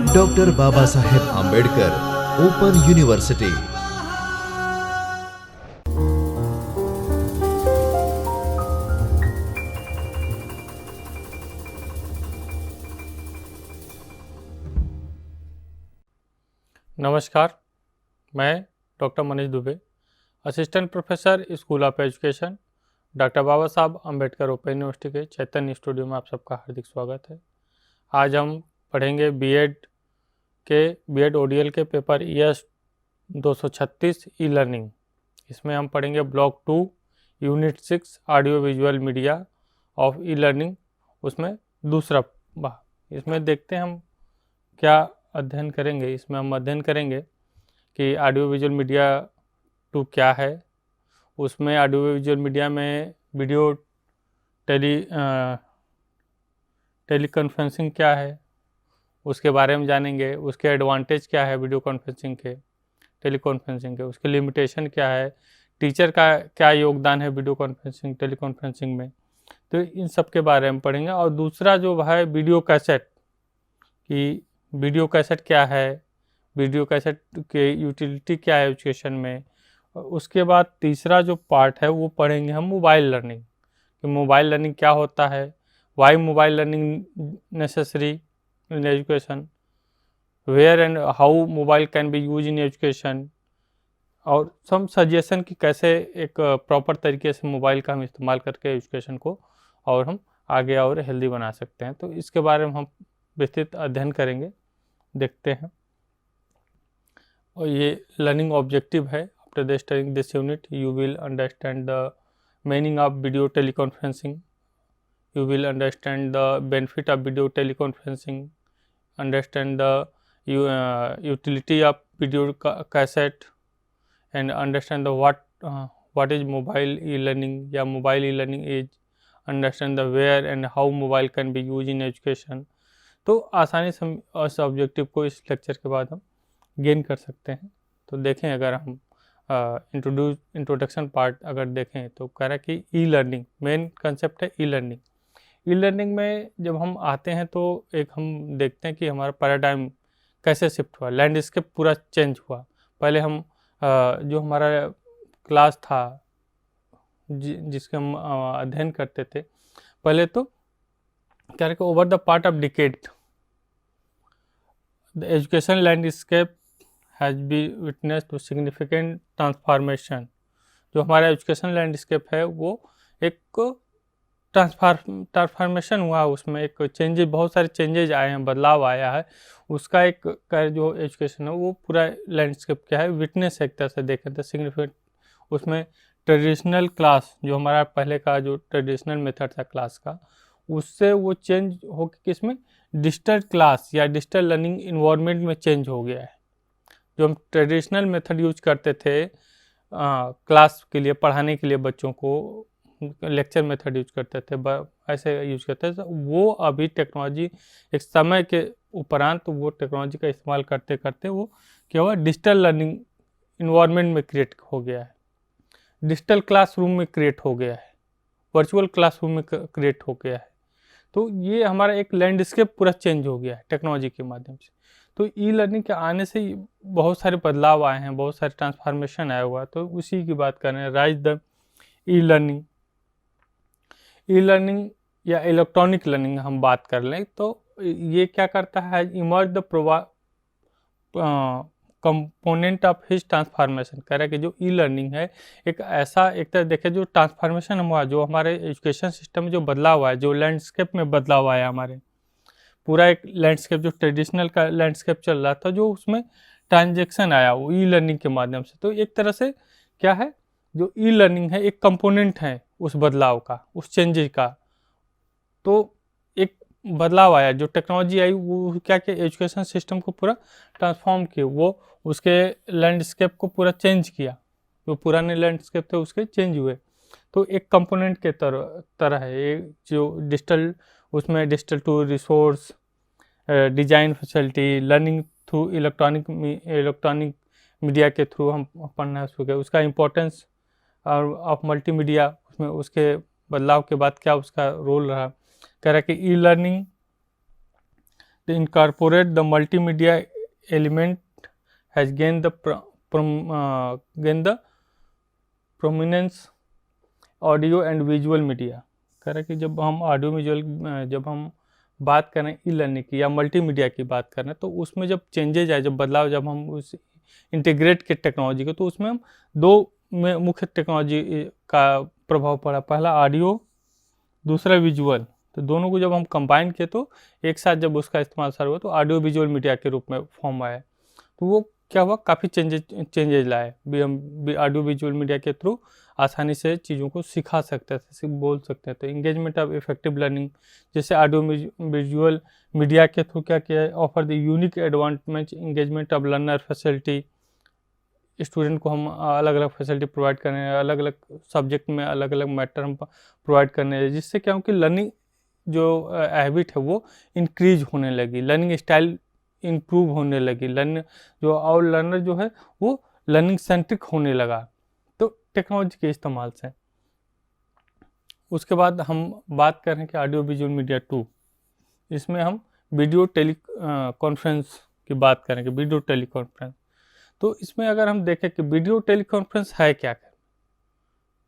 Doctor Baba Saheb Ambedkar open university. नमस्कार, मैं doctor Manish Dubey, assistant professor school of education, doctor Baba Sahab Ambedkar open university के चैतन्य studio में आप सबका हार्दिक स्वागत है। आज हम पढ़ेंगे बीएड ओडीएल के पेपर ES 236 ई लर्निंग। इसमें हम पढ़ेंगे block 2 unit 6 audio visual media of e learning, उसमें दूसरा भाग। इसमें देखते हैं हम क्या अध्ययन करेंगे। इसमें हम अध्ययन करेंगे कि ऑडियो विजुअल मीडिया 2 क्या है, उसमें ऑडियो विजुअल मीडिया में वीडियो टेली कॉन्फ्रेंसिंग क्या है उसके बारे में जानेंगे। उसके एडवांटेज क्या है वीडियो कॉन्फ्रेंसिंग के, टेली कॉन्फ्रेंसिंग के, उसके लिमिटेशन क्या है, टीचर का क्या योगदान है वीडियो कॉन्फ्रेंसिंग टेली कॉन्फ्रेंसिंग में, तो इन सब के बारे में पढ़ेंगे। और दूसरा जो है वीडियो कैसेट, कि वीडियो कैसेट क्या है, वीडियो कैसेट के यूटिलिटी क्या है एजुकेशन में। उसके बाद तीसरा जो पार्ट है वो पढ़ेंगे हम मोबाइल लर्निंग, कि मोबाइल लर्निंग क्या होता है, why mobile learning necessary in education, where and how mobile can be use in education, और सम सजेशन कि कैसे एक प्रॉपर तरीके से मोबाइल का हम इस्तेमाल करके एजुकेशन को और हम आगे और हेल्दी बना सकते हैं। तो इसके बारे में हम विस्तृत अध्ययन करेंगे, देखते हैं। और ये लर्निंग ऑब्जेक्टिव है। After the studying this unit you will understand the meaning of video teleconferencing, you will understand the benefit of video teleconferencing, understand the utility of video cassette, and understand the what is mobile e-learning या mobile e-learning is, understand the where and how mobile can be used in education। तो आसानी से हम इस objective को इस lecture के बाद हम गेन कर सकते हैं। तो देखें, अगर हम इंट्रोडक्शन पार्ट अगर देखें तो कह रहा है कि ई लर्निंग मेन कंसेप्ट है। ई लर्निंग में जब हम आते हैं तो एक हम देखते हैं कि हमारा पैराडाइम कैसे शिफ्ट हुआ, लैंडस्केप पूरा चेंज हुआ। पहले हम जो हमारा क्लास था जिसके हम अध्ययन करते थे, पहले तो क्या है कि over the part of decade the education landscape has be witness to significant transformation. जो हमारा एजुकेशन लैंडस्केप है वो एक ट्रांसफॉर्मेशन हुआ, उसमें एक चेंजेस, बहुत सारे चेंजेज आए हैं, बदलाव आया है। उसका एक जो एजुकेशन है वो पूरा लैंडस्केप क्या है, विटनेस एक तरह से देखें तो सिग्निफिकेंट। उसमें ट्रेडिशनल क्लास जो हमारा पहले का जो ट्रेडिशनल मेथड था क्लास का, उससे वो चेंज हो के किसमें, डिजिटल क्लास या डिजिटल लर्निंग इन्वायरमेंट में चेंज हो गया है। जो हम ट्रेडिशनल मेथड यूज करते थे क्लास के लिए, पढ़ाने के लिए बच्चों को, लेक्चर मेथड यूज करते थे, ऐसे यूज करते थे, वो अभी टेक्नोलॉजी एक समय के उपरांत वो टेक्नोलॉजी का इस्तेमाल करते करते वो क्या हुआ, डिजिटल लर्निंग इन्वायरमेंट में क्रिएट हो गया है, डिजिटल क्लासरूम में क्रिएट हो गया है, वर्चुअल क्लासरूम में क्रिएट हो गया है। तो ये हमारा एक लैंडस्केप पूरा चेंज हो गया है टेक्नोलॉजी के माध्यम से। तो ई लर्निंग के आने से बहुत सारे बदलाव आए हैं, बहुत सारे ट्रांसफॉर्मेशन आया हुआ है। तो उसी की बात कर रहे हैं, rise the e learning. E learning या इलेक्ट्रॉनिक लर्निंग हम बात कर लें तो ये क्या करता है, emerge the component of his transformation. कह रहा है कि जो ई लर्निंग है एक ऐसा, एक तरह देखें जो ट्रांसफॉर्मेशन हुआ, जो हमारे एजुकेशन सिस्टम में जो बदलाव हुआ है, जो लैंडस्केप में बदलाव आया हमारे, पूरा एक लैंडस्केप जो ट्रेडिशनल का लैंडस्केप चल रहा था, जो उसमें ट्रांजेक्शन आया वो ई लर्निंग के माध्यम से। तो एक तरह से क्या है, जो ई लर्निंग है एक कंपोनेंट है उस बदलाव का, उस चेंजेज का। तो एक बदलाव आया, जो टेक्नोलॉजी आई वो क्या कि एजुकेशन सिस्टम को पूरा ट्रांसफॉर्म किया, वो उसके लैंडस्केप को पूरा चेंज किया, जो पुराने लैंडस्केप थे उसके चेंज हुए। तो एक कंपोनेंट के तरह है ये, जो डिजिटल, उसमें digital tool, resource, design facility, learning through electronic media के थ्रू हम पढ़ना शुरू किया, उसका इम्पोर्टेंस और ऑफ मल्टीमीडिया, उसमें उसके बदलाव के बाद क्या उसका रोल रहा। कह रहा है कि e learning to incorporate the multimedia element has gained the prominence audio and visual media. कह रहे कि जब हम ऑडियो विजुअल जब हम बात करें ई लर्निंग की या मल्टीमीडिया की बात करें तो उसमें जब चेंजेज आए, जब बदलाव, जब हम उस इंटीग्रेट के टेक्नोलॉजी को, तो उसमें हम दो में मुख्य टेक्नोलॉजी का प्रभाव पड़ा। पहला ऑडियो, दूसरा विजुअल। तो दोनों को जब हम कंबाइन किए तो एक साथ जब उसका इस्तेमाल सर हुआ तो ऑडियो विजुअल मीडिया के रूप में फॉर्म आया। तो वो क्या हुआ, काफ़ी चेंजेज लाए। भी हम ऑडियो विजुअल मीडिया के थ्रू आसानी से चीज़ों को सिखा सकते थे, बोल सकते थे। इंगेजमेंट ऑफ इफेक्टिव लर्निंग, जैसे ऑडियो विजुअल मीडिया के थ्रू क्या किया है, offer the unique advantage engagement of learner facility. Student को हम अलग अलग फैसिलिटी प्रोवाइड कर रहे हैं, अलग अलग सब्जेक्ट में अलग अलग मैटर हम प्रोवाइड करने हैं, जिससे क्या हो कि लर्निंग जो हैबिट है वो इंक्रीज होने लगी, लर्निंग स्टाइल इम्प्रूव होने लगी, लर्नर जो है वो लर्निंग सेंट्रिक होने लगा, तो टेक्नोलॉजी के इस्तेमाल से। उसके बाद हम बात कर रहे हैं कि ऑडियो विजुअल मीडिया 2, इसमें हम वीडियो टेली कॉन्फ्रेंस की बात करेंगे। वीडियो टेली कॉन्फ्रेंस, तो इसमें अगर हम देखें कि वीडियो टेली कॉन्फ्रेंस है क्या,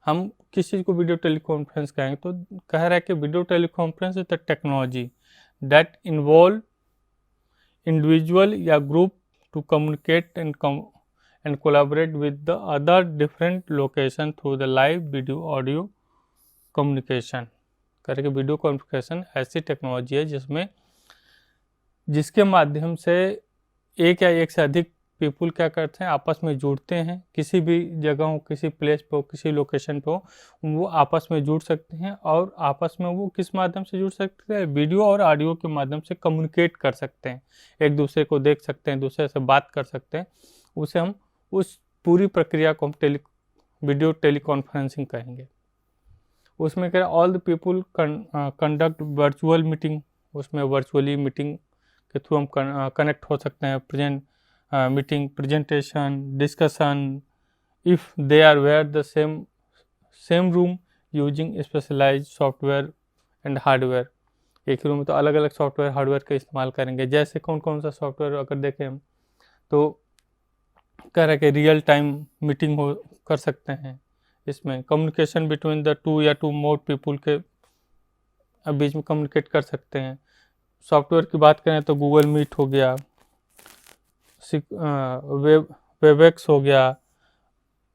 हम किस चीज़ को वीडियो टेली कॉन्फ्रेंस कहेंगे, तो कह रहा है कि video teleconference is the technology that involve individual या group to communicate and collaborate with the other different location through the live video audio communication. करके वीडियो कम्युनिकेशन ऐसी टेक्नोलॉजी है जिसके माध्यम से एक या एक से अधिक पीपुल क्या करते हैं, आपस में जुड़ते हैं। किसी भी जगह हो, किसी प्लेस पे हो, किसी लोकेशन पे हो, वो आपस में जुड़ सकते हैं। और आपस में वो किस माध्यम से जुड़ सकते हैं, वीडियो और ऑडियो के माध्यम से कम्युनिकेट कर सकते हैं, एक दूसरे को देख सकते हैं, दूसरे से बात कर सकते हैं। उसे हम उस पूरी प्रक्रिया को हम वीडियो टेली कॉन्फ्रेंसिंग कहेंगे। उसमें क्या, all the people conduct virtual meeting, उसमें वर्चुअली मीटिंग के थ्रू हम कनेक्ट हो सकते हैं। Meeting, presentation, discussion, if they are where the same room using specialized software and hardware. एक ही रूम में तो अलग अलग सॉफ्टवेयर हार्डवेयर का इस्तेमाल करेंगे। जैसे कौन कौन सा सॉफ्टवेयर अगर देखें हम तो कह रहे कि रियल टाइम मीटिंग कर सकते हैं। इसमें कम्युनिकेशन बिटवीन द टू या टू मोर पीपुल के बीच में कम्युनिकेट कर सकते हैं। सॉफ्टवेयर की बात करें तो गूगल मीट हो गया, वेबएक्स हो गया,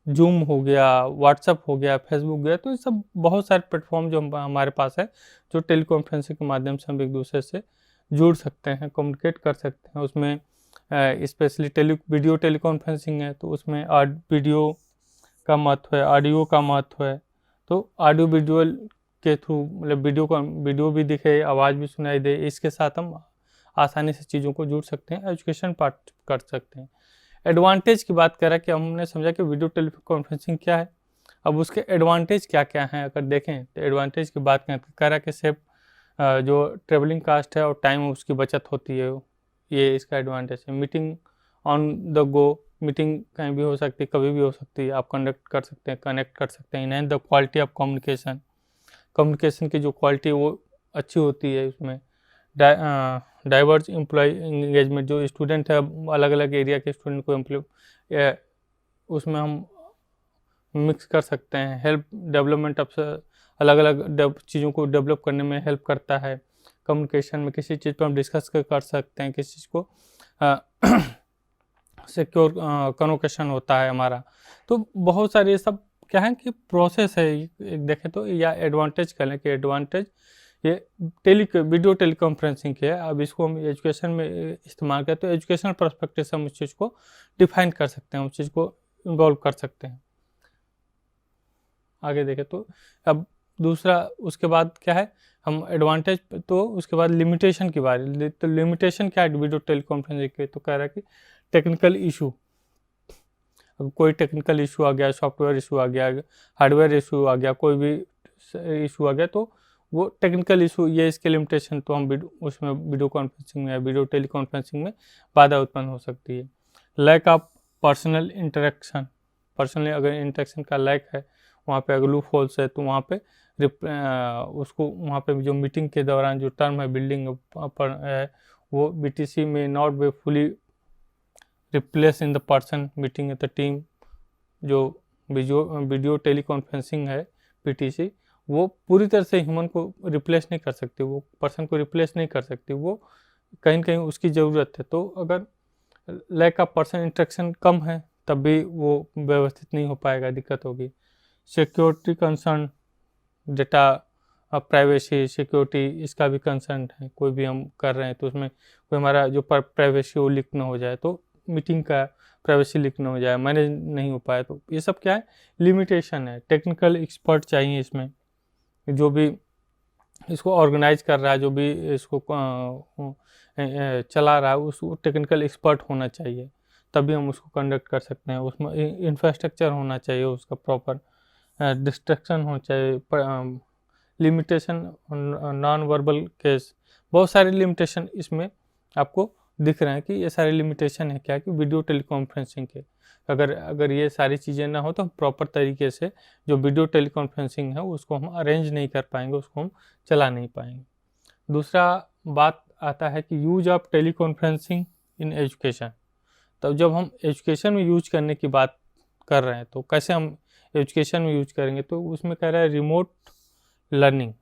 जूम हो गया, व्हाट्सएप हो गया, फेसबुक हो गया। तो ये सब बहुत सारे प्लेटफॉर्म जो हमारे पास है, जो टेली कॉन्फ्रेंसिंग के माध्यम से हम एक दूसरे से जुड़ सकते हैं, कम्युनिकेट कर सकते हैं। उसमें स्पेशली वीडियो टेली कॉन्फ्रेंसिंग है तो उसमें वीडियो का महत्व है, ऑडियो का महत्व है। तो ऑडियो विजुअल के थ्रू मतलब वीडियो भी दिखे, आवाज़ भी सुनाई दे, इसके साथ हम आसानी से चीज़ों को जुड़ सकते हैं, एजुकेशन पार्ट कर सकते हैं। एडवांटेज की बात करें कि हमने समझा कि वीडियो टेली कॉन्फ्रेंसिंग क्या है। अब उसके एडवांटेज क्या क्या हैं अगर देखें तो एडवांटेज की बात करें तो कह रहा है कि सिर्फ जो ट्रेवलिंग कास्ट है और टाइम उसकी बचत होती है, ये इसका एडवांटेज है। Meeting on the go, meeting कहीं भी हो सकती है, कभी भी हो सकती है, आप कंडक्ट कर सकते हैं, कनेक्ट कर सकते हैं। Enhance the quality of communication, communication की जो क्वालिटी है वो अच्छी होती है। उसमें डाइवर्स एम्प्लॉय इंगेजमेंट, जो स्टूडेंट है अलग अलग एरिया के स्टूडेंट को उसमें हम मिक्स कर सकते हैं। हेल्प डेवलपमेंट ऑफ, अलग अलग चीज़ों को डेवलप करने में हेल्प करता है। कम्युनिकेशन में किसी चीज़ पर हम डिस्कस कर सकते हैं, किसी चीज़ को सिक्योर कम्युनिकेशन होता है हमारा। तो बहुत सारे ये सब क्या है कि प्रोसेस है, एक देखें तो, या एडवांटेज कह लें कि एडवांटेज ये वीडियो टेली कॉन्फ्रेंसिंग की है। अब इसको हम एजुकेशन में इस्तेमाल करें तो एजुकेशनल पर्सपेक्टिव से हम उस चीज़ को डिफाइन कर सकते हैं, उस चीज़ को इन्वॉल्व कर सकते हैं। आगे देखें तो अब दूसरा उसके बाद क्या है, हम एडवांटेज, तो उसके बाद लिमिटेशन की बात। तो लिमिटेशन क्या है वीडियो टेली कॉन्फ्रेंसिंग के, तो कह रहा है कि टेक्निकल इशू, अब कोई टेक्निकल इशू आ गया, सॉफ्टवेयर इशू आ गया, हार्डवेयर इशू आ गया, कोई भी इशू आ गया, तो वो टेक्निकल इशू, ये इसके लिमिटेशन तो हम उसमें वीडियो कॉन्फ्रेंसिंग में या वीडियो टेली कॉन्फ्रेंसिंग में बाधा उत्पन्न हो सकती है। Lack of personal interaction, personally अगर इंटरेक्शन का लैक है, वहाँ पे अगर लूप होल्स है तो वहाँ पे उसको वहाँ पे जो मीटिंग के दौरान जो टर्म है बिल्डिंग पर है वो BTC में not be fully replace in the person meeting the team. जो वीडियो टेलीकॉन्फ्रेंसिंग है PTC, वो पूरी तरह से ह्यूमन को रिप्लेस नहीं कर सकती, वो पर्सन को रिप्लेस नहीं कर सकती, वो कहीं न कहीं उसकी ज़रूरत है। तो अगर लैक ऑफ पर्सन इंटरेक्शन कम है तब भी वो व्यवस्थित नहीं हो पाएगा, दिक्कत होगी। Security concern, data privacy security, इसका भी कंसर्न है। कोई भी हम कर रहे हैं तो उसमें कोई हमारा जो प्राइवेसी वो लीक ना हो जाए, तो मीटिंग का प्राइवेसी लीक ना हो जाए, मैनेज नहीं हो पाए, तो ये सब क्या है, लिमिटेशन है। टेक्निकल एक्सपर्ट चाहिए इसमें, जो भी इसको ऑर्गेनाइज कर रहा है, जो भी इसको चला रहा है, उसको टेक्निकल एक्सपर्ट होना चाहिए, तभी हम उसको कंडक्ट कर सकते हैं। उसमें इंफ्रास्ट्रक्चर होना चाहिए उसका प्रॉपर, डिस्ट्रक्शन होना चाहिए, लिमिटेशन, नॉन वर्बल केस, बहुत सारे लिमिटेशन इसमें आपको दिख रहे हैं कि ये सारे लिमिटेशन है क्या, कि वीडियो टेलीकॉन्फ्रेंसिंग के। अगर ये सारी चीज़ें ना हो तो हम प्रॉपर तरीके से जो वीडियो टेलीकॉन्फ्रेंसिंग है उसको हम अरेंज नहीं कर पाएंगे, उसको हम चला नहीं पाएंगे। दूसरा बात आता है कि use of teleconferencing in education. तो जब हम एजुकेशन में यूज करने की बात कर रहे हैं तो कैसे हम एजुकेशन में यूज करेंगे, तो उसमें कह रहा है रिमोट लर्निंग।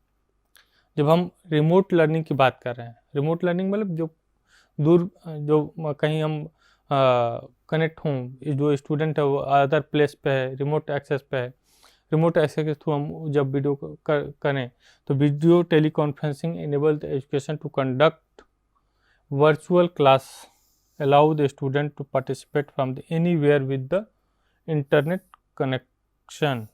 जब हम रिमोट लर्निंग की बात कर रहे हैं, रिमोट लर्निंग मतलब जो दूर, जो कहीं हम कनेक्ट हों, जो स्टूडेंट है वो अदर प्लेस पे है, रिमोट एक्सेस पे है, रिमोट एक्सेस के थ्रू हम जब वीडियो करें तो video teleconferencing enable the education to conduct virtual class, allow the student to participate from the anywhere with the internet connection.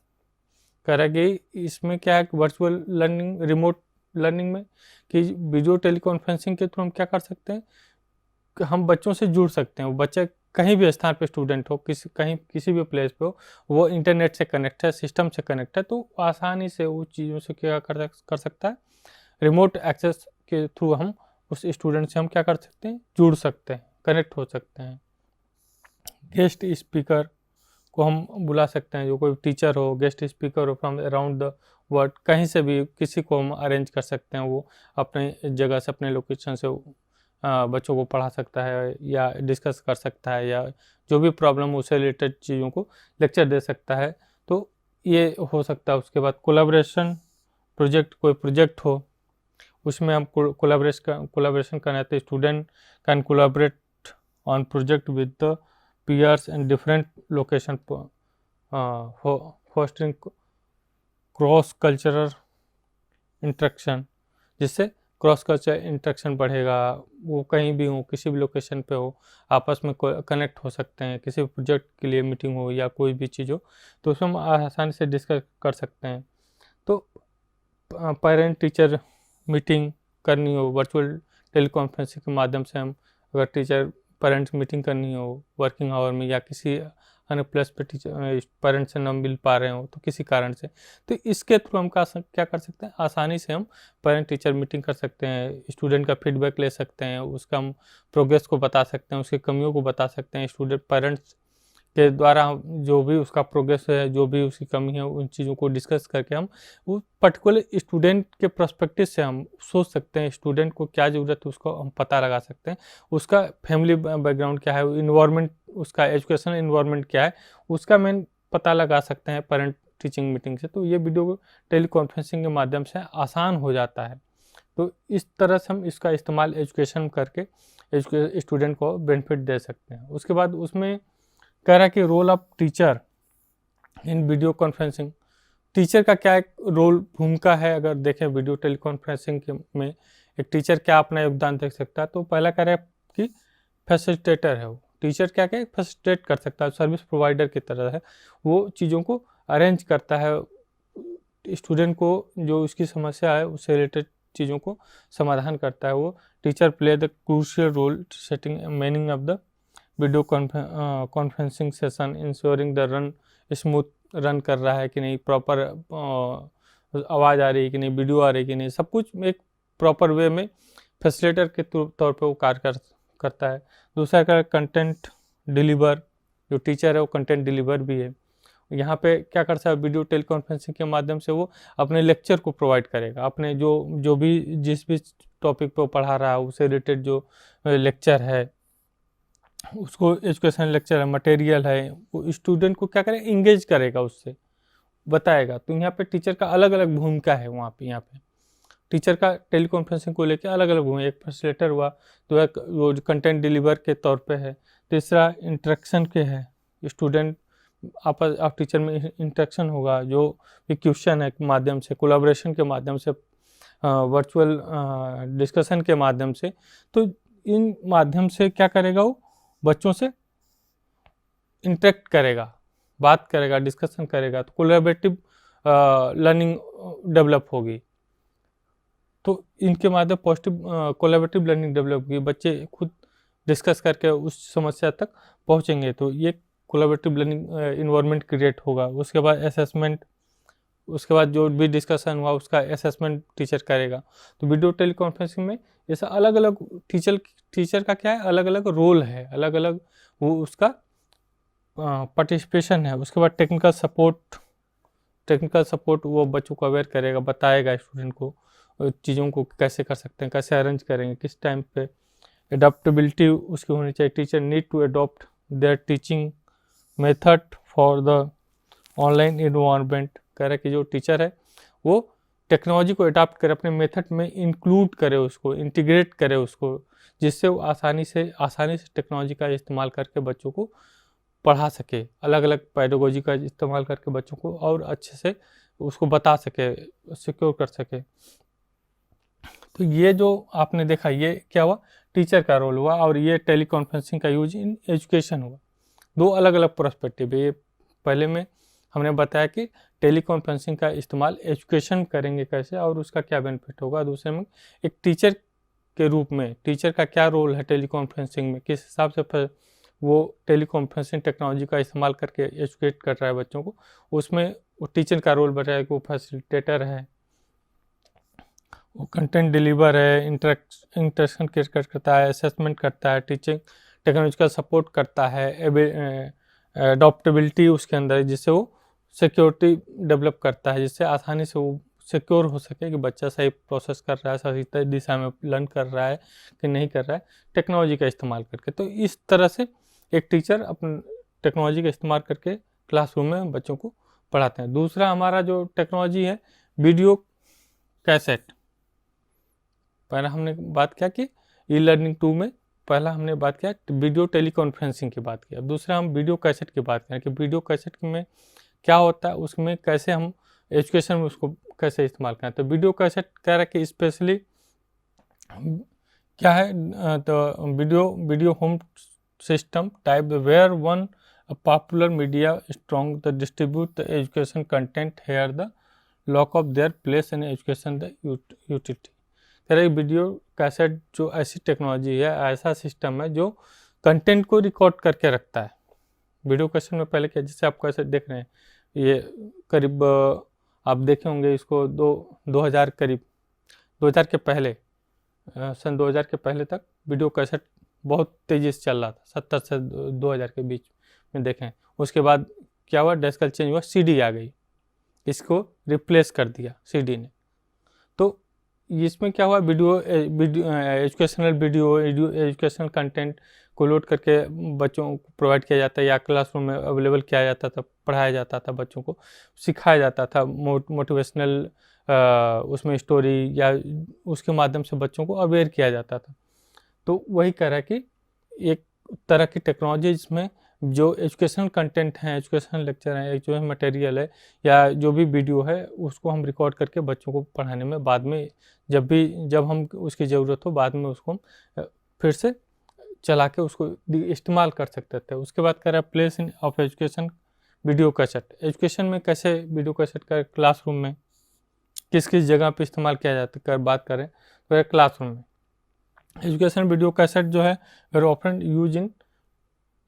कह रहा है कि इसमें क्या है, वर्चुअल लर्निंग, रिमोट लर्निंग में कि वीडियो टेलीकॉन्फ्रेंसिंग के थ्रू हम क्या कर सकते हैं कि हम बच्चों से जुड़ सकते हैं। वो बच्चे कहीं भी स्थान पे स्टूडेंट हो, किसी भी प्लेस पे हो, वो इंटरनेट से कनेक्ट है, सिस्टम से कनेक्ट है, तो आसानी से उस चीज़ों से क्या कर सकता है, रिमोट एक्सेस के थ्रू हम उस स्टूडेंट से हम क्या कर सकते हैं, जुड़ सकते हैं, कनेक्ट हो सकते हैं। गेस्ट स्पीकर को हम बुला सकते हैं, जो कोई टीचर हो, गेस्ट स्पीकर हो फ्रॉम अराउंड द वर्ल्ड, कहीं से भी किसी को हम अरेंज कर सकते हैं, वो अपने जगह से, अपने लोकेशन से बच्चों को पढ़ा सकता है या डिस्कस कर सकता है, या जो भी प्रॉब्लम हो उससे रिलेटेड चीज़ों को लेक्चर दे सकता है, तो ये हो सकता है। उसके बाद कोलैबोरेशन प्रोजेक्ट, कोई प्रोजेक्ट हो उसमें हम कोलैबोरेशन करना है, तो student can collaborate on project with the peers in different location, fostering cross cultural interaction, जिससे क्रॉस कल्चर इंटरेक्शन बढ़ेगा। वो कहीं भी हो, किसी भी लोकेशन पे हो, आपस में कनेक्ट हो सकते हैं, किसी भी प्रोजेक्ट के लिए मीटिंग हो या कोई भी चीज़ हो, तो उसमें हम आसानी से डिस्कस कर सकते हैं। तो पेरेंट टीचर मीटिंग करनी हो वर्चुअल टेलीकॉन्फ्रेंसिंग के माध्यम से, हम अगर टीचर पेरेंट्स मीटिंग करनी हो वर्किंग आवर में, या किसी अन्य प्लेस पे टीचर पेरेंट्स से न मिल पा रहे हो तो किसी कारण से, तो इसके थ्रू हम क्या कर सकते हैं, आसानी से हम पेरेंट टीचर मीटिंग कर सकते हैं, स्टूडेंट का फीडबैक ले सकते हैं, उसका हम प्रोग्रेस को बता सकते हैं, उसकी कमियों को बता सकते हैं। स्टूडेंट पेरेंट्स के द्वारा जो भी उसका प्रोग्रेस है, जो भी उसकी कमी है, उन चीज़ों को डिस्कस करके हम वो पर्टिकुलर स्टूडेंट के पर्सपेक्टिव से हम सोच सकते हैं, स्टूडेंट को क्या ज़रूरत है उसको हम पता लगा सकते हैं, उसका फैमिली बैकग्राउंड क्या है, इन्वायरमेंट, उसका एजुकेशनल इन्वायरमेंट क्या है, उसका मेन पता लगा सकते हैं पेरेंट टीचिंग मीटिंग से। तो ये वीडियो टेलीकॉन्फ्रेंसिंग के माध्यम से आसान हो जाता है। तो इस तरह से हम इसका इस्तेमाल एजुकेशन करके स्टूडेंट को बेनिफिट दे सकते हैं। उसके बाद उसमें कह रहा है कि role of teacher in video conferencing, teacher का क्या एक रोल, भूमिका है। अगर देखें वीडियो टेलीकॉन्फ्रेंसिंग में एक टीचर क्या अपना योगदान दे सकता है, तो पहला कह रहा है कि फैसिलिटेटर है वो। टीचर क्या क्या फैसिलिटेट कर सकता है, सर्विस प्रोवाइडर की तरह है, वो चीज़ों को अरेंज करता है, स्टूडेंट को जो उसकी समस्या है उससे रिलेटेड चीज़ों को समाधान करता है। वो teacher play the crucial role setting meaning of the video conferencing session, ensuring the run smooth run कर रहा है कि नहीं, प्रॉपर आवाज़ आ रही है कि नहीं, वीडियो आ रही है कि नहीं, सब कुछ एक प्रॉपर वे में फैसिलिटेटर के तौर पे वो कार्य करता है। दूसरा का कंटेंट डिलीवर, जो टीचर है वो कंटेंट डिलीवर भी है। यहाँ पे क्या करता है, वीडियो टेलीकॉन्फ्रेंसिंग के माध्यम से वो अपने लेक्चर को प्रोवाइड करेगा, अपने जो भी जिस भी टॉपिक पे पढ़ा रहा है उससे रिलेटेड जो लेक्चर है, उसको एजुकेशन लेक्चर है, मटेरियल है, वो स्टूडेंट को क्या करेगा, इंगेज करेगा, उससे बताएगा। तो यहाँ पे टीचर का अलग अलग भूमिका है। वहाँ पे यहाँ पे टीचर का टेली कॉन्फ्रेंसिंग को लेकर अलग अलग भूमिका, एक फैसिलिटेटर हुआ, तो एक वो कंटेंट डिलीवर के तौर पे है, तीसरा इंटरेक्शन के है, स्टूडेंट आपस आप टीचर में इंटरेक्शन होगा, जो भी क्वेश्चन है के माध्यम से, कोलैबोरेशन के माध्यम से, वर्चुअल डिस्कशन के माध्यम से। तो इन माध्यम से क्या करेगा, वो बच्चों से इंटरेक्ट करेगा, बात करेगा, डिस्कशन करेगा, तो कोलैबोरेटिव लर्निंग डेवलप होगी। तो इनके माध्यम पॉजिटिव कोलैबोरेटिव लर्निंग डेवलप होगी, बच्चे खुद डिस्कस करके उस समस्या तक पहुंचेंगे। तो ये कोलैबोरेटिव लर्निंग इन्वायरमेंट क्रिएट होगा। उसके बाद असेसमेंट, उसके बाद जो भी डिस्कशन हुआ उसका असेसमेंट टीचर करेगा। तो वीडियो टेलीकॉन्फ्रेंसिंग में ऐसा अलग अलग टीचर का क्या है, अलग अलग रोल है, अलग अलग वो उसका पार्टिसिपेशन है। उसके बाद टेक्निकल सपोर्ट वो बच्चों को अवेयर करेगा, बताएगा स्टूडेंट को चीज़ों को कैसे कर सकते हैं, कैसे अरेंज करेंगे, किस टाइम पे। एडाप्टेबिलिटी उसकी होनी चाहिए, teacher need to adopt their teaching method for the online environment. कह रहा है कि जो टीचर है वो टेक्नोलॉजी को अडॉप्ट करे, अपने मेथड में इंक्लूड करे, उसको इंटीग्रेट करे उसको, जिससे वो आसानी से टेक्नोलॉजी का इस्तेमाल करके बच्चों को पढ़ा सके, अलग अलग पेडागोजी का इस्तेमाल करके बच्चों को और अच्छे से उसको बता सके, सिक्योर कर सके। तो ये जो आपने देखा, ये क्या हुआ, टीचर का रोल हुआ, और ये टेली कॉन्फ्रेंसिंग का यूज इन एजुकेशन हुआ। दो अलग अलग पर्सपेक्टिव है। ये पहले में हमने बताया कि टेली कॉन्फ्रेंसिंग का इस्तेमाल एजुकेशन करेंगे कैसे और उसका क्या बेनिफिट होगा। दूसरे में एक टीचर के रूप में टीचर का क्या रोल है टेली कॉन्फ्रेंसिंग में, किस हिसाब से वो टेली कॉन्फ्रेंसिंग टेक्नोलॉजी का इस्तेमाल करके एजुकेट कर रहा है बच्चों को। उसमें वो टीचर का रोल बताया कि वो फैसिलिटेटर है, वो कंटेंट डिलीवर है, इंटरेक्शन क्रिएट करता है, असेसमेंट करता है, टीचिंग टेक्नोलॉजिकल सपोर्ट करता है, अडॉप्टेबिलिटी उसके अंदर है, जिससे वो सिक्योरिटी डेवलप करता है, जिससे आसानी से वो सिक्योर हो सके कि बच्चा सही प्रोसेस कर रहा है, सही दिशा में लर्न कर रहा है कि नहीं कर रहा है टेक्नोलॉजी का इस्तेमाल करके। तो इस तरह से एक टीचर अपने टेक्नोलॉजी का इस्तेमाल करके क्लासरूम में बच्चों को पढ़ाते हैं। दूसरा हमारा जो टेक्नोलॉजी है, वीडियो कैसेट। पहला हमने बात किया कि ई लर्निंग 2 में पहला हमने बात किया वीडियो टेलीकॉन्फ्रेंसिंग की बात की। अब दूसरा हम वीडियो कैसेट की बात करें कि वीडियो कैसेट में क्या होता है, उसमें कैसे हम एजुकेशन में उसको कैसे इस्तेमाल करें। तो वीडियो कैसेट कह रहा है कि स्पेशली क्या है, तो video home system type where one popular media strong the distribute the education content hair the lock of their place in education the utility. कह रहे वीडियो कैसेट जो ऐसी टेक्नोलॉजी है, ऐसा सिस्टम है जो कंटेंट को रिकॉर्ड करके रखता है। वीडियो कैसेट में पहले क्या, जैसे आप कैसे देख रहे हैं, ये करीब आप देखे होंगे इसको 2000 करीब 2000 के पहले, सन 2000 के पहले तक वीडियो कैसेट बहुत तेज़ी से चल रहा था, 70 से 2000 के बीच में देखें। उसके बाद क्या हुआ, डेस्कल चेंज हुआ, सीडी आ गई, इसको रिप्लेस कर दिया सीडी ने। तो इसमें क्या हुआ, एजुकेशनल वीडियो एजुकेशनल कंटेंट को लोड करके बच्चों को प्रोवाइड किया जाता है या क्लासरूम में अवेलेबल किया जाता था, पढ़ाया जाता था, बच्चों को सिखाया जाता था, मोटिवेशनल उसमें स्टोरी या उसके माध्यम से बच्चों को अवेयर किया जाता था। तो वही कह रहा है कि एक तरह की टेक्नोलॉजी जिसमें जो एजुकेशनल कंटेंट हैं, एजुकेशनल लेक्चर हैं, जो मटेरियल है या जो भी वीडियो है, उसको हम रिकॉर्ड करके बच्चों को पढ़ाने में बाद में जब हम उसकी ज़रूरत हो बाद में उसको हम फिर से चला के उसको इस्तेमाल कर सकते थे। उसके बाद कह रहा है place in of education video cassette. Education में कैसे वीडियो कैसेट का क्लासरूम में किस किस जगह पे इस्तेमाल किया जाता है, बात करें तो क्लासरूम में एजुकेशन वीडियो कैसेट जो है were often use in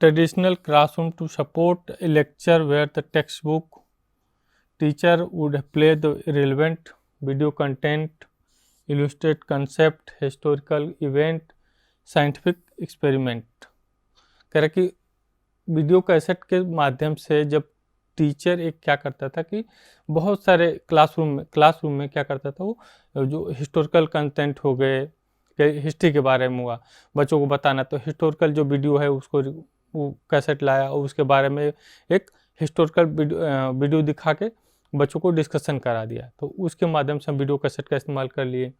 traditional classroom to support a lecture where the text book teacher would play the relevant video content, illustrate concept, historical event, scientific experiment. कह रहा कि video cassette के माध्यम से जब teacher एक क्या करता था कि बहुत सारे क्लासरूम में क्या करता था, वो जो हिस्टोरिकल कंटेंट हो गए हिस्ट्री के बारे में हुआ, बच्चों को बताना, तो हिस्टोरिकल जो वीडियो है उसको वो कैसेट लाया और उसके बारे में एक हिस्टोरिकल वीडियो दिखा के बच्चों को डिस्कशन करा दिया। तो उसके माध्यम से हम वीडियो कैसेट का इस्तेमाल कर लिए।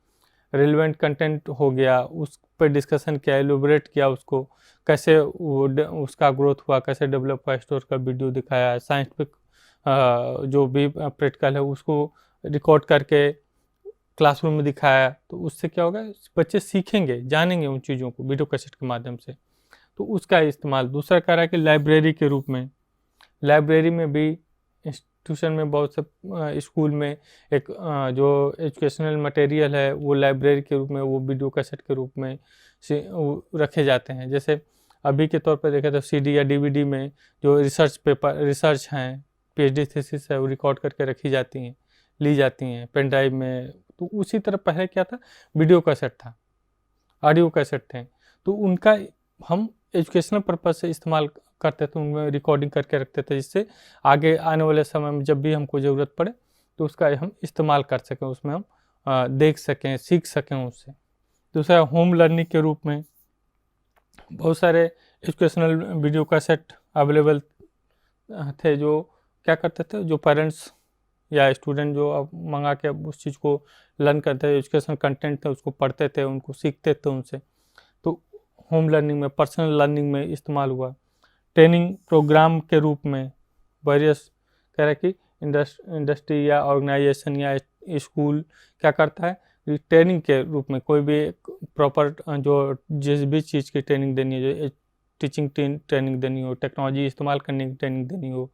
रिलेवेंट कंटेंट हो गया, उस पर डिस्कशन किया, एलोबरेट किया उसको, कैसे उसका ग्रोथ हुआ, कैसे डेवलप हुआ, हिस्टोरिकल वीडियो दिखाया, साइंटिफिक जो भी प्रैक्टिकल है उसको रिकॉर्ड करके क्लासरूम में दिखाया। तो उससे क्या होगा, बच्चे सीखेंगे, जानेंगे उन चीज़ों को वीडियो कैसेट के माध्यम से। तो उसका इस्तेमाल दूसरा कर रहा है कि लाइब्रेरी के रूप में, लाइब्रेरी में भी इंस्टीट्यूशन में बहुत से स्कूल में एक जो एजुकेशनल मटेरियल है वो लाइब्रेरी के रूप में, वो वीडियो कैसेट के रूप में रखे जाते हैं। जैसे अभी के तौर पर देखें तो सीडी या डीवीडी में जो रिसर्च हैं, पीएचडी थीसिस है, वो रिकॉर्ड करके रखी जाती हैं, ली जाती हैं पेन ड्राइव में। तो उसी तरह पहले क्या था, वीडियो कैसेट था, ऑडियो कैसेट थे, तो उनका हम एजुकेशनल पर्पज से इस्तेमाल करते थे, उनमें रिकॉर्डिंग करके रखते थे, जिससे आगे आने वाले समय में जब भी हमको ज़रूरत पड़े तो उसका हम इस्तेमाल कर सकें, उसमें हम देख सकें, सीख सकें उससे। दूसरा, होम लर्निंग के रूप में बहुत सारे एजुकेशनल वीडियो कैसेट अवेलेबल थे, जो क्या करते थे, जो पेरेंट्स या स्टूडेंट जो अब मंगा के उस चीज़ को लर्न करते थे, एजुकेशन कंटेंट थे उसको पढ़ते थे, उनको सीखते थे उनसे। तो होम लर्निंग में, पर्सनल लर्निंग में इस्तेमाल हुआ। ट्रेनिंग प्रोग्राम के रूप में वेरियस कह रहे कि इंडस्ट्री या ऑर्गेनाइजेशन या स्कूल क्या करता है, ट्रेनिंग के रूप में कोई भी प्रॉपर जो जिस भी चीज़ की ट्रेनिंग देनी है, जो टीचिंग ट्रेनिंग देनी हो, टेक्नोलॉजी इस्तेमाल करने की ट्रेनिंग देनी हो,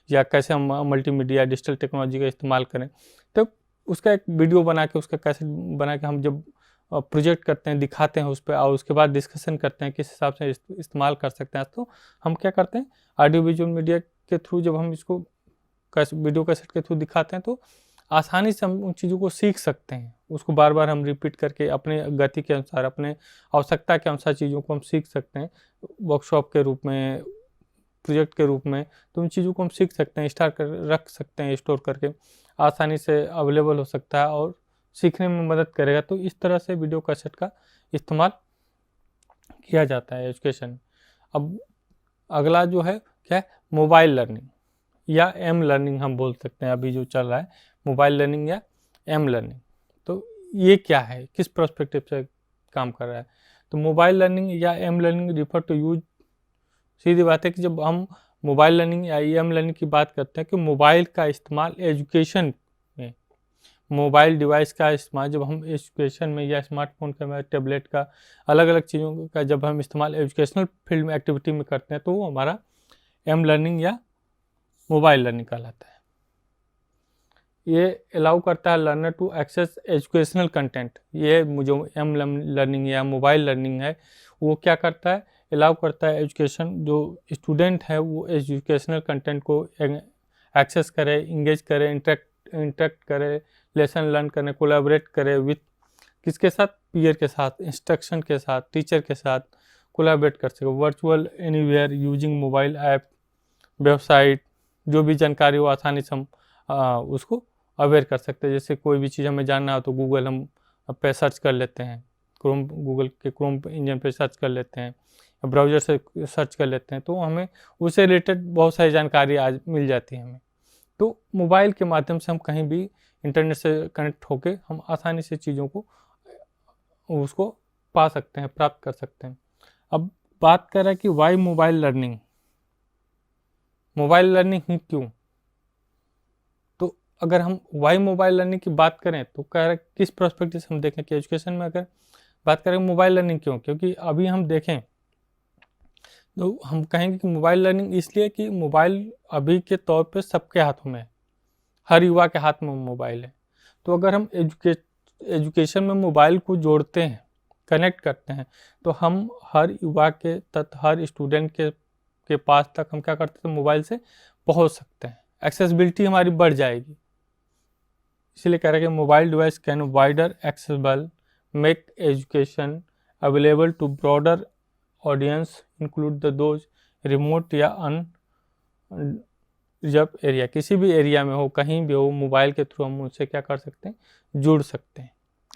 या कैसे हम मल्टीमीडिया डिजिटल टेक्नोलॉजी का इस्तेमाल करें, तो उसका एक वीडियो बना के, उसका कैसेट बना के हम जब प्रोजेक्ट करते हैं, दिखाते हैं उस पर, और उसके बाद डिस्कशन करते हैं किस हिसाब से इस्तेमाल कर सकते हैं। तो हम क्या करते हैं, ऑडियो विजुअल मीडिया के थ्रू जब हम इसको वीडियो कैसेट के थ्रू दिखाते हैं तो आसानी से हम उन चीज़ों को सीख सकते हैं, उसको बार बार हम रिपीट करके अपने गति के अनुसार, अपने आवश्यकता के अनुसार चीज़ों को हम सीख सकते हैं, वर्कशॉप के रूप में, प्रोजेक्ट के रूप में। तो उन चीज़ों को हम सीख सकते हैं, रख सकते हैं, स्टोर करके आसानी से अवेलेबल हो सकता है और सीखने में मदद करेगा। तो इस तरह से वीडियो कैसेट का इस्तेमाल किया जाता है एजुकेशन। अब अगला जो है क्या है, मोबाइल लर्निंग या एम लर्निंग हम बोल सकते हैं, अभी जो चल रहा है मोबाइल लर्निंग या एम लर्निंग। तो ये क्या है, किस पर्सपेक्टिव से काम कर रहा है? तो मोबाइल लर्निंग या M learning refer to use, सीधी बात है कि जब हम मोबाइल लर्निंग या एम लर्निंग की बात करते हैं कि मोबाइल का इस्तेमाल एजुकेशन में, मोबाइल डिवाइस का इस्तेमाल जब हम एजुकेशन में या स्मार्टफोन का, टैबलेट का, अलग अलग चीज़ों का जब हम इस्तेमाल एजुकेशनल फील्ड में, एक्टिविटी में करते हैं, तो वो हमारा एम लर्निंग या मोबाइल लर्निंग कहलाता है। ये अलाउ करता है learner to access educational content. ये जो एम लर्निंग या मोबाइल लर्निंग है वो क्या करता है, अलाउ करता है एजुकेशन, जो स्टूडेंट है वो एजुकेशनल कंटेंट को एक्सेस करे, इंगेज करे, इंटरेक्ट करे, लेसन लर्न करने, कोलैबोरेट करे विथ किसके साथ, पीयर के साथ, इंस्ट्रक्शन के साथ, टीचर के साथ कोलैबोरेट कर सके। Virtual anywhere using mobile app, website, जो भी जानकारी हो आसानी से हम उसको अवेयर कर सकते हैं। जैसे कोई भी चीज़ हमें जानना हो तो गूगल हम पे सर्च कर लेते हैं, गूगल के क्रोम इंजन पे सर्च कर लेते हैं, ब्राउज़र से सर्च कर लेते हैं, तो हमें उससे रिलेटेड बहुत सारी जानकारी आज मिल जाती है हमें। तो मोबाइल के माध्यम से हम कहीं भी इंटरनेट से कनेक्ट होके हम आसानी से चीज़ों को उसको पा सकते हैं, प्राप्त कर सकते हैं। अब बात कर रहे हैं कि why mobile learning, mobile learning ही क्यों? तो अगर हम वाई मोबाइल लर्निंग की बात करें तो कह रहे किस पर्सपेक्टिव से हम देखें कि एजुकेशन में अगर बात करें मोबाइल लर्निंग क्यों, क्योंकि अभी हम देखें तो हम कहेंगे कि मोबाइल लर्निंग इसलिए कि मोबाइल अभी के तौर पे सबके हाथों में है, हर युवा के हाथ में मोबाइल है। तो अगर हम एजुकेशन में मोबाइल को जोड़ते हैं, कनेक्ट करते हैं, तो हम हर युवा के तक, हर स्टूडेंट के पास तक हम क्या करते हैं, मोबाइल से पहुंच सकते हैं, एक्सेसिबिलिटी हमारी बढ़ जाएगी। इसलिए कह रहे हैं कि mobile device can wider accessible, make education available to broader audience, include the those remote या जब एरिया, किसी भी एरिया में हो, कहीं भी हो, मोबाइल के थ्रू हम उनसे क्या कर सकते हैं, जुड़ सकते हैं।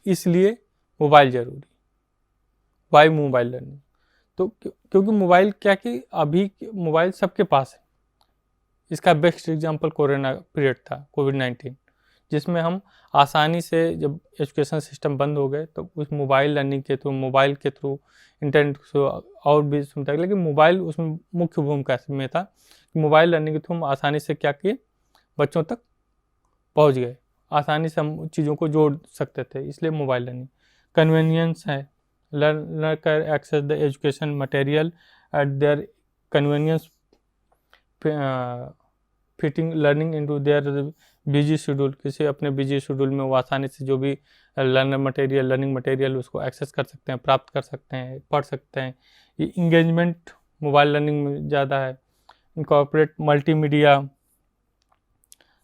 इसलिए मोबाइल ज़रूरी। Why mobile learning? तो क्योंकि मोबाइल क्या कि अभी मोबाइल सबके पास है। इसका बेस्ट एग्जांपल कोरोना पीरियड था, कोविड-19, जिसमें हम आसानी से, जब एजुकेशन सिस्टम बंद हो गए तो उस मोबाइल लर्निंग के थ्रू, मोबाइल के थ्रू, इंटरनेट के थ्रू और भी सुनता है, लेकिन मोबाइल उसमें मुख्य भूमिका में था। मोबाइल लर्निंग के थ्रू हम आसानी से क्या किए, बच्चों तक पहुंच गए, आसानी से हम चीज़ों को जोड़ सकते थे, इसलिए मोबाइल लर्निंग। कन्वीनियंस है, learner can access the education material at their convenience, fitting learning into their busy schedule. किसी अपने बिजी शेड्यूल में वो आसानी से जो भी लर्निंग मटेरियल उसको एक्सेस कर सकते हैं, प्राप्त कर सकते हैं, पढ़ सकते हैं। ये इंगेजमेंट मोबाइल लर्निंग में ज़्यादा है। इनकॉर्पोरेट मल्टीमीडिया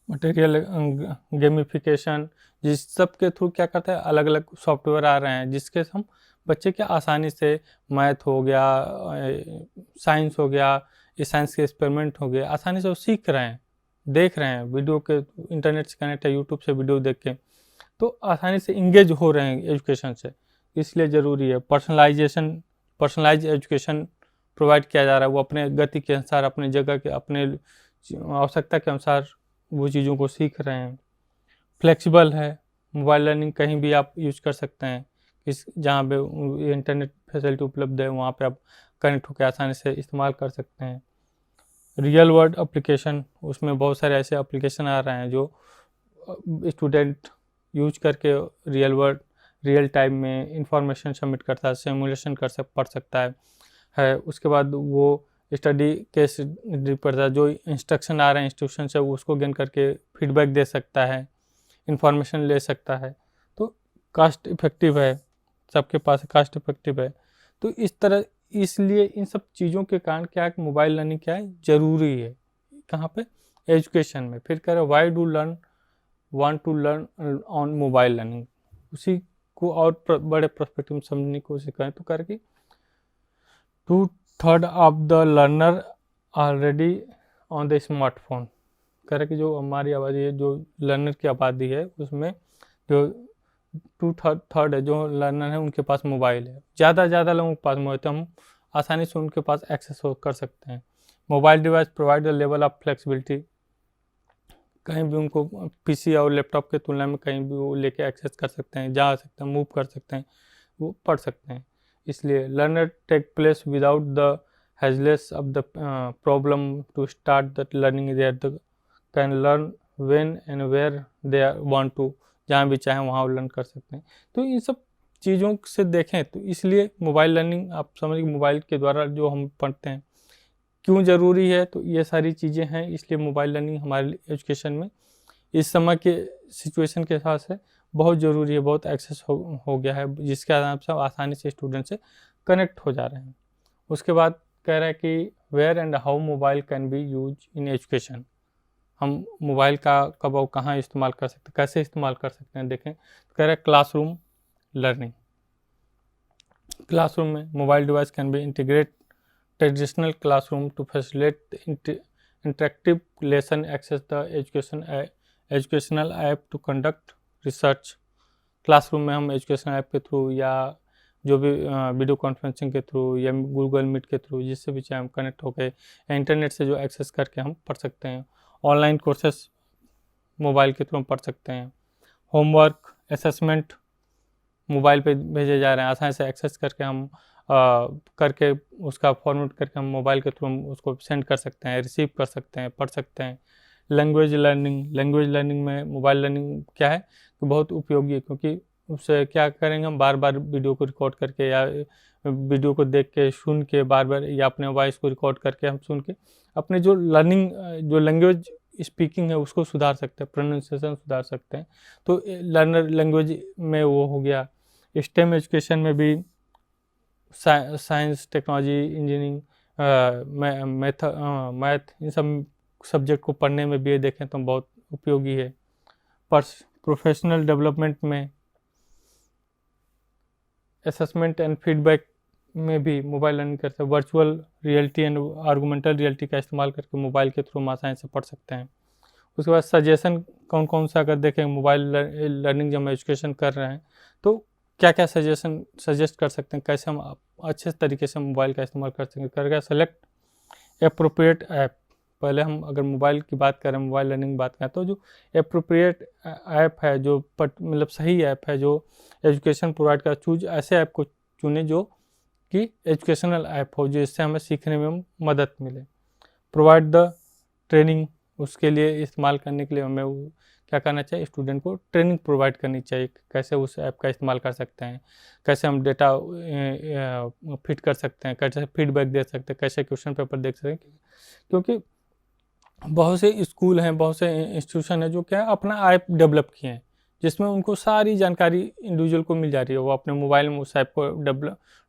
मटेरियल, गेमिफिकेशन, जिस सब के थ्रू क्या करते हैं, अलग अलग सॉफ्टवेयर आ रहे हैं जिसके हम बच्चे के आसानी से मैथ हो गया, साइंस हो गया, ये साइंस के एक्सपेरिमेंट हो गए, आसानी से वो सीख रहे हैं, देख रहे हैं, वीडियो के इंटरनेट से कनेक्ट है, यूट्यूब से वीडियो देख के, तो आसानी से इंगेज हो रहे हैं एजुकेशन से। इसलिए ज़रूरी है पर्सनलाइज एजुकेशन प्रोवाइड किया जा रहा है। वो अपने गति के अनुसार, अपने जगह के, अपने आवश्यकता के अनुसार वो चीज़ों को सीख रहे हैं। फ्लेक्सिबल है, मोबाइल लर्निंग कहीं भी आप यूज कर सकते हैं, जहाँ पे इंटरनेट फैसिलिटी उपलब्ध है वहाँ पे आप कनेक्ट होकर आसानी से इस्तेमाल कर सकते हैं। रियल वर्ल्ड एप्लीकेशन, उसमें बहुत सारे ऐसे एप्लीकेशन आ रहे हैं जो स्टूडेंट यूज करके रियल टाइम में इंफॉर्मेशन सबमिट करता है, सिमुलेशन पढ़ सकता है। उसके बाद वो स्टडी केस पढ़ता है, जो इंस्ट्रक्शन आ रहे हैं इंस्टीट्यूशन से उसको गेन करके फीडबैक दे सकता है, इंफॉर्मेशन ले सकता है। तो कास्ट इफ़ेक्टिव है, सबके पास कास्ट इफ़ेक्टिव है। तो इस तरह, इसलिए इन सब चीज़ों के कारण क्या है कि मोबाइल लर्निंग क्या है, ज़रूरी है। कहाँ पे? एजुकेशन में। फिर कह रहे why do want to learn on mobile learning, उसी को और बड़े पर्सपेक्टिव में समझने की कोशिश करें तो करके 2/3 of the learner already on the smartphone. कह रहे कि जो हमारी आबादी है, जो लर्नर की आबादी है, उसमें जो 2/3 है जो लर्नर है उनके पास मोबाइल है। ज़्यादा लोगों के पास मोबाइल, तो हम आसानी से उनके पास एक्सेस कर सकते हैं। Mobile device provide the level of flexibility, कहीं भी उनको पीसी और लैपटॉप के तुलना में कहीं भी वो लेके एक्सेस कर सकते हैं, जा सकते हैं, मूव कर सकते हैं, वो पढ़ सकते हैं। इसलिए learner take place without the hassles of the problem to start the learning, there the can learn when and where they want to, जहाँ भी चाहें वहाँ लर्न कर सकते हैं। तो इन सब चीज़ों से देखें तो इसलिए मोबाइल लर्निंग, आप समझिए मोबाइल के द्वारा जो हम पढ़ते हैं क्यों ज़रूरी है, तो ये सारी चीज़ें हैं। इसलिए मोबाइल लर्निंग हमारे एजुकेशन में इस समय के सिचुएशन के हिसाब से बहुत ज़रूरी है, बहुत एक्सेस हो गया है, जिसके आधार से आसानी से स्टूडेंट से कनेक्ट हो जा रहे हैं। उसके बाद कह रहा है कि where and how mobile can be use in education, हम मोबाइल का कब और कहाँ इस्तेमाल कर सकते हैं, कैसे इस्तेमाल कर सकते हैं। देखें, कह रहा है क्लासरूम लर्निंग। क्लासरूम में mobile device can be integrate traditional classroom to facilitate interactive lesson, access the educational app to conduct research. Classroom में हम एजुकेशनल ऐप के थ्रू या जो भी वीडियो कॉन्फ्रेंसिंग के थ्रू या गूगल मीट के थ्रू, जिससे भी चाहे हम कनेक्ट होकर या इंटरनेट से जो एक्सेस करके हम पढ़ सकते हैं। ऑनलाइन कोर्सेस मोबाइल के थ्रू हम पढ़ सकते हैं। होमवर्क असेसमेंट मोबाइल पे भेजे जा रहे हैं, आसानी से एक्सेस करके हम करके उसका फॉर्मेट करके हम मोबाइल के थ्रू हम उसको सेंड कर सकते हैं, रिसीव कर सकते हैं, पढ़ सकते हैं। लैंग्वेज लर्निंग में मोबाइल लर्निंग क्या है कि बहुत उपयोगी है, क्योंकि उससे क्या करेंगे, हम बार बार वीडियो को रिकॉर्ड करके या वीडियो को देख के सुन के बार बार, या अपने वॉइस को रिकॉर्ड करके हम सुन के अपने जो लैंग्वेज स्पीकिंग है उसको सुधार सकते हैं, प्रोनाउंसिएशन सुधार सकते हैं। तो लर्नर लैंग्वेज में वो हो गया। स्टेम एजुकेशन में भी साइंस, टेक्नोलॉजी, इंजीनियरिंग, मैथ, इन सब सब्जेक्ट को पढ़ने में भी देखें तो बहुत उपयोगी है। प्रोफेशनल डेवलपमेंट में, असेसमेंट एंड फीडबैक में भी मोबाइल लर्निंग करते हैं। वर्चुअल रियलिटी एंड आर्गुमेंटल रियलिटी का इस्तेमाल करके मोबाइल के थ्रू हम आसानी से पढ़ सकते हैं। उसके बाद सजेशन कौन कौन सा, अगर देखें मोबाइल लर्निंग जब हम एजुकेशन कर रहे हैं तो क्या क्या सजेस्ट कर सकते हैं, कैसे हम अच्छे तरीके से मोबाइल का इस्तेमाल कर सकते हैं। करके सेलेक्ट एप्रोप्रिएट ऐप। पहले हम अगर मोबाइल की बात करें, मोबाइल लर्निंग की बात करें, तो जो एप्रोप्रिएट ऐप है, जो मतलब सही ऐप है जो एजुकेशन प्रोवाइड कर, चूज ऐसे ऐप को चुने जो कि एजुकेशनल ऐप हो, जिससे हमें सीखने में मदद मिले। प्रोवाइड द ट्रेनिंग, उसके लिए इस्तेमाल करने के लिए हमें क्या करना चाहिए, स्टूडेंट को ट्रेनिंग प्रोवाइड करनी चाहिए, कैसे उस ऐप का इस्तेमाल कर सकते हैं, कैसे हम डेटा फिट कर सकते हैं, कैसे फीडबैक दे सकते हैं, कैसे क्वेश्चन पेपर देख सकते हैं। क्योंकि बहुत से स्कूल हैं, बहुत से इंस्टीट्यूशन हैं जो क्या अपना ऐप डेवलप किए हैं, जिसमें उनको सारी जानकारी इंडिविजुअल को मिल जा रही है। वो अपने मोबाइल में उस ऐप को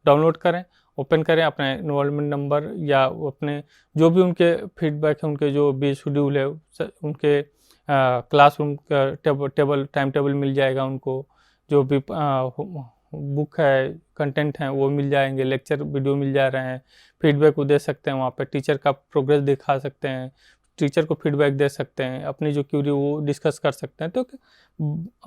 डाउनलोड करें, ओपन करें, अपने एनरोलमेंट नंबर या अपने जो भी उनके फीडबैक है, उनके जो भी शेड्यूल है, उनके क्लासरूम का टाइम टेबल मिल जाएगा उनको, जो भी बुक है, कंटेंट हैं वो मिल जाएंगे, लेक्चर वीडियो मिल जा रहे हैं, फीडबैक वो दे सकते हैं, वहाँ पे टीचर का प्रोग्रेस दिखा सकते हैं, टीचर को फीडबैक दे सकते हैं, अपनी जो क्यूरी वो डिस्कस कर सकते हैं। तो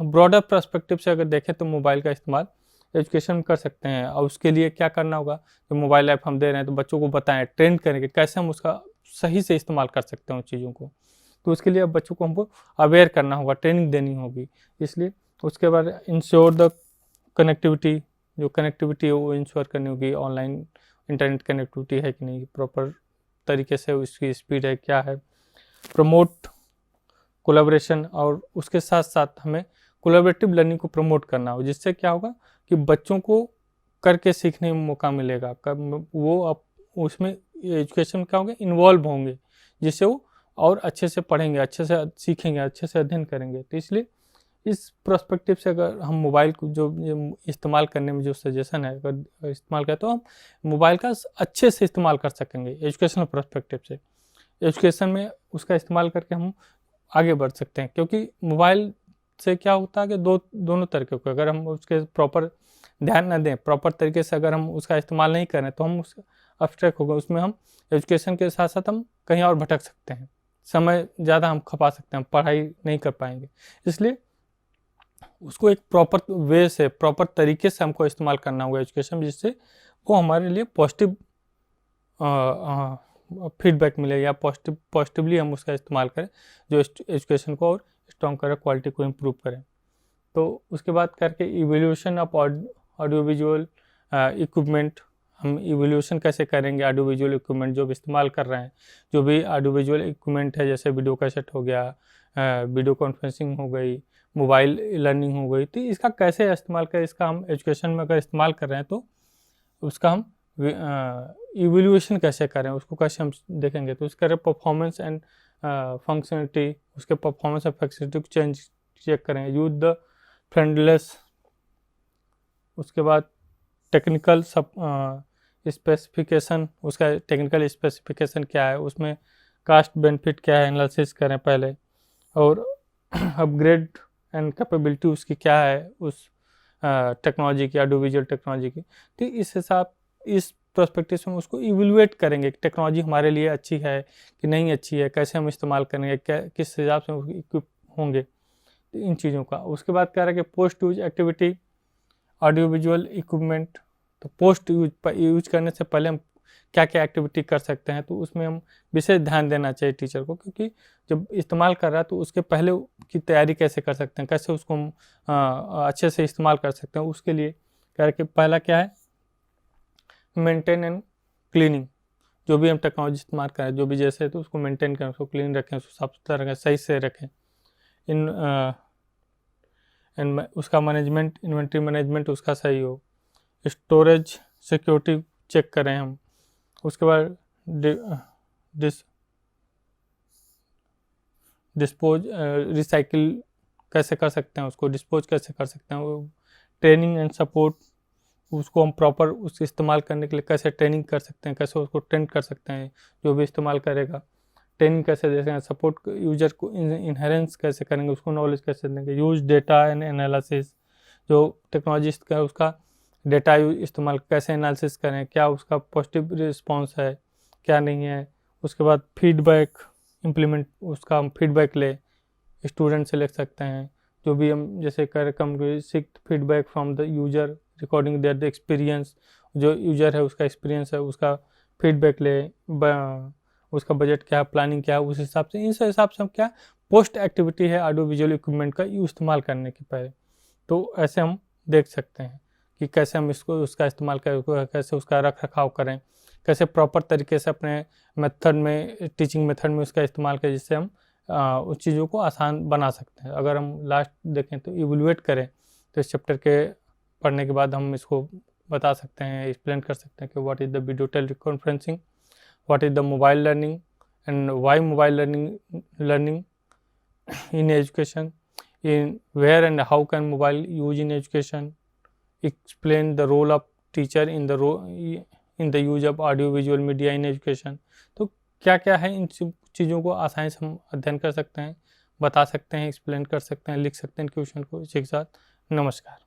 ब्रॉडर पर्सपेक्टिव से अगर देखें तो मोबाइल का इस्तेमाल एजुकेशन कर सकते हैं। और उसके लिए क्या करना होगा, जो मोबाइल ऐप हम दे रहे हैं तो बच्चों को बताएं, ट्रेन करेंगे कैसे हम उसका सही से इस्तेमाल कर सकते हैं उन चीज़ों को। तो उसके लिए अब बच्चों को हमको अवेयर करना होगा, ट्रेनिंग देनी होगी। इसलिए उसके बाद इंश्योर द कनेक्टिविटी, जो कनेक्टिविटी है वो इंश्योर करनी होगी, ऑनलाइन इंटरनेट कनेक्टिविटी है कि नहीं, प्रॉपर तरीके से उसकी स्पीड है क्या है। प्रमोट कोलैबोरेशन, और उसके साथ साथ हमें कोलैबोरेटिव लर्निंग को प्रमोट करना हो, जिससे क्या होगा कि बच्चों को करके सीखने में मौका मिलेगा, वो अब उसमें एजुकेशन क्या होंगे, इन्वॉल्व होंगे, जिससे वो और अच्छे से पढ़ेंगे, अच्छे से सीखेंगे, अच्छे से अध्ययन करेंगे। तो इसलिए इस पर्सपेक्टिव से अगर हम मोबाइल को जो इस्तेमाल करने में जो सजेशन है, अगर इस्तेमाल करें तो हम मोबाइल का अच्छे से इस्तेमाल कर सकेंगे एजुकेशनल पर्सपेक्टिव से। एजुकेशन में उसका इस्तेमाल करके हम आगे बढ़ सकते हैं, क्योंकि मोबाइल से क्या होता है कि दोनों तरीके को अगर हम उसके प्रॉपर ध्यान न दें, प्रॉपर तरीके से अगर हम उसका इस्तेमाल नहीं करें तो हम उसका अब्स्ट्रैक्ट होगा, उसमें हम एजुकेशन के साथ साथ हम कहीं और भटक सकते हैं, समय ज़्यादा हम खपा सकते हैं, पढ़ाई नहीं कर पाएंगे। इसलिए उसको एक प्रॉपर वे से, प्रॉपर तरीके से हमको इस्तेमाल करना होगा एजुकेशन, जिससे वो हमारे लिए पॉजिटिव फीडबैक मिले, या पॉजिटिवली हम उसका इस्तेमाल करें, जो एजुकेशन को और स्ट्रॉन्ग करे, क्वालिटी को इम्प्रूव करें। तो उसके बाद करके evolution of audio visual equipment, हम इवोल्यूशन कैसे करेंगे ऑडियो विजुअल इक्विपमेंट जो भी इस्तेमाल कर रहे हैं, जो भी ऑडियो विजुअल इक्विपमेंट है, जैसे वीडियो कैसेट हो गया, वीडियो कॉन्फ्रेंसिंग हो गई, मोबाइल लर्निंग हो गई, तो इसका कैसे इस्तेमाल करें, इसका हम एजुकेशन में अगर इस्तेमाल कर रहे हैं तो उसका हम इवोल्यूशन कैसे करें, उसको कैसे हम देखेंगे। तो उसका परफॉर्मेंस एंड फंक्शनलिटी, उसके परफॉर्मेंस और फंक्शनलिटी को चेक करें। यूज द फ्रेंडलेस, उसके बाद टेक्निकल स्पेसिफिकेशन, उसका टेक्निकल स्पेसिफिकेशन क्या है, उसमें कास्ट बेनिफिट क्या है, एनालिसिस करें पहले, और अपग्रेड एंड कैपेबिलिटी उसकी क्या है, उस टेक्नोलॉजी की, ऑडियो विजुअल टेक्नोलॉजी की। तो इस हिसाब, इस पर्सपेक्टिव से हम उसको इवेलुएट करेंगे कि टेक्नोलॉजी हमारे लिए अच्छी है कि नहीं अच्छी है, कैसे हम इस्तेमाल करेंगे, किस हिसाब से इक्विप होंगे, तो इन चीज़ों का। उसके बाद कह रहा है कि post use activity audio visual equipment, तो पोस्ट यूज करने से पहले हम क्या क्या एक्टिविटी कर सकते हैं, तो उसमें हम विशेष ध्यान देना चाहिए टीचर को, क्योंकि जब इस्तेमाल कर रहा है तो उसके पहले की तैयारी कैसे कर सकते हैं, कैसे उसको हम अच्छे से इस्तेमाल कर सकते हैं। उसके लिए कह रहे कि पहला क्या है, मेंटेन एंड क्लीनिंग, जो भी हम टेक्नोलॉजी इस्तेमाल करें, जो भी जैसे है तो उसको मेंटेन करें, उसको क्लीन रखें, उसको साफ सुथरा रखें, सही से रखें। उसका मैनेजमेंट, इन्वेंट्री मैनेजमेंट उसका सही हो। स्टोरेज सिक्योरिटी चेक करें हम। उसके बाद डिस्पोज रिसाइकिल कैसे कर सकते हैं, उसको डिस्पोज कैसे कर सकते हैं। वो ट्रेनिंग एंड सपोर्ट, उसको हम प्रॉपर उसके इस्तेमाल करने के लिए कैसे ट्रेनिंग कर सकते हैं, कैसे उसको ट्रेन कर सकते हैं, जो भी इस्तेमाल करेगा ट्रेनिंग कैसे दे सकते हैं, सपोर्ट यूजर को इनहेरेंस कैसे करेंगे, उसको नॉलेज कैसे देंगे। यूज डेटा एंड एनालिसिस, जो टेक्नोलॉजिस्ट का उसका डेटा इस्तेमाल कैसे एनालिसिस करें, क्या उसका पॉजिटिव रिस्पॉन्स है क्या नहीं है। उसके बाद फीडबैक इम्प्लीमेंट, उसका हम फीडबैक ले, स्टूडेंट से ले सकते हैं, जो भी हम जैसे कर come seek feedback from the user recording there the experience, जो यूजर है उसका एक्सपीरियंस है उसका फीडबैक ले, उसका बजट क्या है, प्लानिंग क्या है, उस हिसाब से इस हिसाब से हम क्या पोस्ट एक्टिविटी है ऑडियो विजुअल इक्विपमेंट का इस्तेमाल करने के पहले। तो ऐसे हम देख सकते हैं कि कैसे हम इसको उसका इस्तेमाल करें, कैसे उसका रख रखाव करें, कैसे प्रॉपर तरीके से अपने मेथड में टीचिंग मेथड में उसका इस्तेमाल करें, जिससे हम उस चीज़ों को आसान बना सकते हैं। अगर हम लास्ट देखें तो इवोल्यूएट करें तो इस चैप्टर के पढ़ने के बाद हम इसको बता सकते हैं, एक्सप्लेन कर सकते हैं कि what is the video teleconferencing, what is the mobile learning and why mobile learning in education, in where and how can mobile use in education, explain the role of teacher in the use of audio visual media in education। तो क्या क्या है इन चीज़ों को आसानी से हम अध्ययन कर सकते हैं, बता सकते हैं, एक्सप्लेन कर सकते हैं, लिख सकते हैं क्वेश्चन को। इसी के साथ नमस्कार।